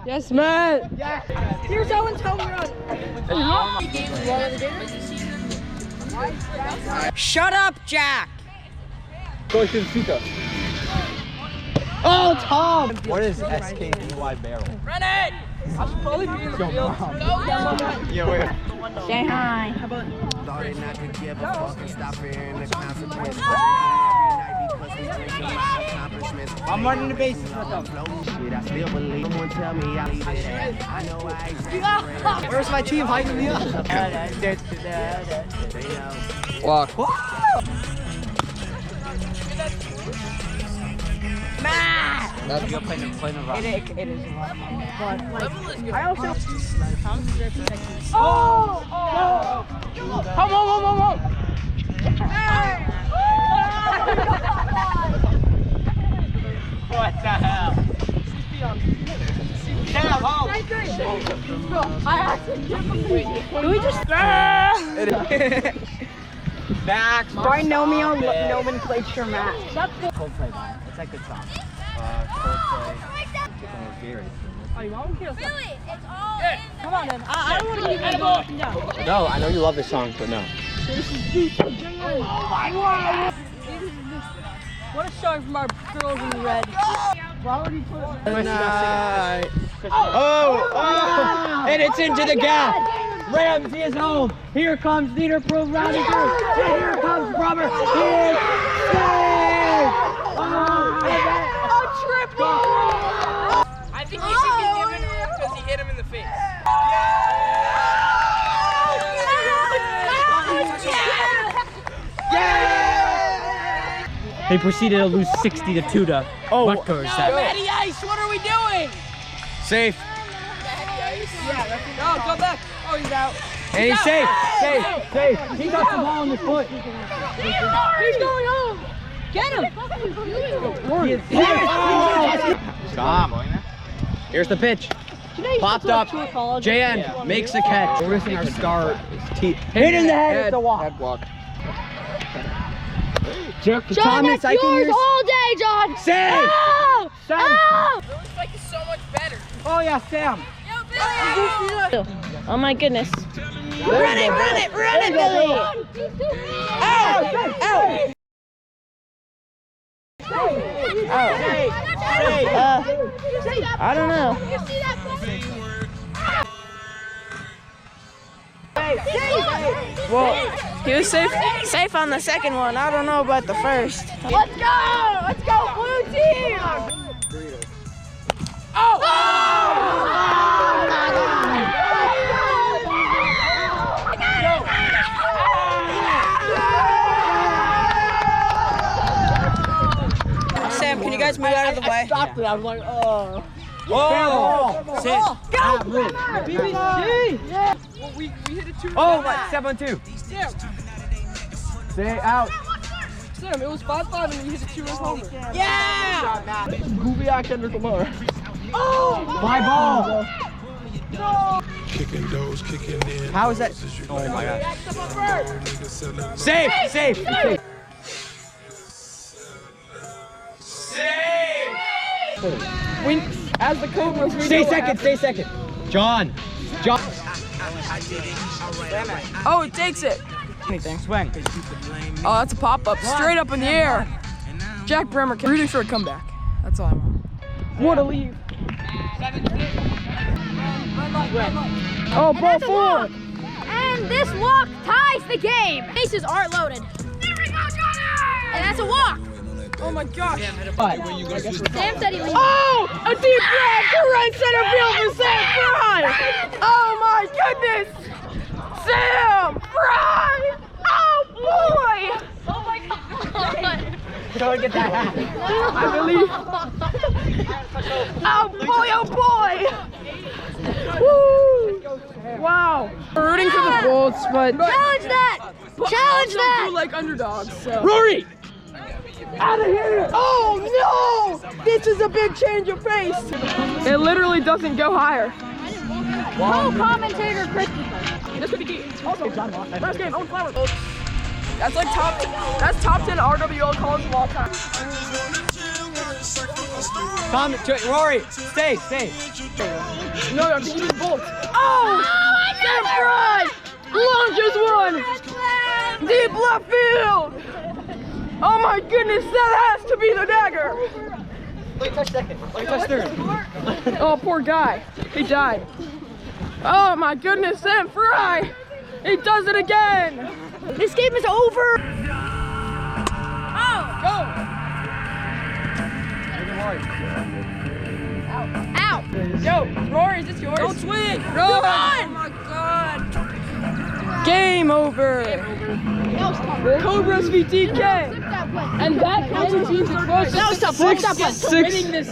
Yes, man. Yeah. Here's Owen's home run. Shut up, Jack. Oh, Tom. What is SKBY barrel? Run it. I should probably be in the field. Go. Yeah, wait. Say hi. How about? I'm running the bases with them. Where's my team hiding me up? Walk. That's good playing the rock. It is a lot of fun. But like, I also. Oh! Home! What the hell? Damn, home! I actually can't believe it. Can we just. Max, Binomial nomenclature match. That's good. Coldplay, man. It's like a good song. Coldplay. Really? It's all in the... Come on, then. I don't want to keep it up and down. No, I know you love this song, but no. What a song from our girls in red. Why would he put it? Oh! And it's into the gap. Ramsey is home. Here comes leader Pro Rowdy. And here comes Rubber. He is saved. A triple! I think he should be given one because he hit him in the face. They proceeded to lose 60-2 to Rutgers. Matty Ice, what are we doing? Safe. No, go back. Oh, he's out. And he's safe. He got the ball in the foot. He's going home! Get him! Stop. Here's the pitch. Popped up. JN makes the catch. We're missing our star. Hit in the head. It's a walk. Jerk to John, Thomas. that's yours all day, John! Save! Oh! Sam. Oh! Billy's bike is so much better. Oh, yeah, Sam. Yo, Billy! Oh my goodness. Run it, Billy! I don't know. Well, he was safe on the second one. I don't know about the first. Let's go, blue team! Sam, can you guys move out of the way? Stopped it, I was like, oh. Oh! Sit. BBC! Yeah. Well, we hit it 2. Oh, what? 7-2. Stay out. Sam, it was 5-5 and we hit it 2 as homer. Yeah! Kubiak and Lamar. Oh! Fly ball. Kicking those, kicking in. How is that? Oh my God. Safe. As the Cobras, we Stay second. John. Oh, it takes it. Anything. Swing. Oh, that's a pop-up. Straight up in the air. Jack Bremer, rooting for a comeback. That's all I want. What a leave. Oh, ball 4. And this walk ties the game. Bases aren't loaded. There we go, Johnny! And that's a walk. Oh my gosh. Sam said he leaves. Oh, a deep drive to right center field for Sam Fry. Oh my goodness. Sam Fry. Oh boy. Oh my God. Don't get that hat. I believe. Oh boy. Woo. Wow. We're rooting for the Bolts, but Challenge that! Challenge do that! like underdogs. So. Rory. Out of here! Oh no! This is a big change of pace. It literally doesn't go higher. Co-commentator Chris. This could be key. Also, last game, Owen Flowers. That's like top 10 RWL calls of all time. Tom, Rory, stay. No, I'm thinking bolt. Oh! Sam Fry! Launches one! Deep left field! Oh my goodness, that has to be the dagger! Let me touch second. Let me touch third. Oh, poor guy. He died. Oh my goodness, Sam Fry! He does it again! This game is over. Out. Yo, Rory, is this yours? Don't swing! Run! Oh my God! Game over! Cobras v DK! And that counts as No, stop. Stop. winning this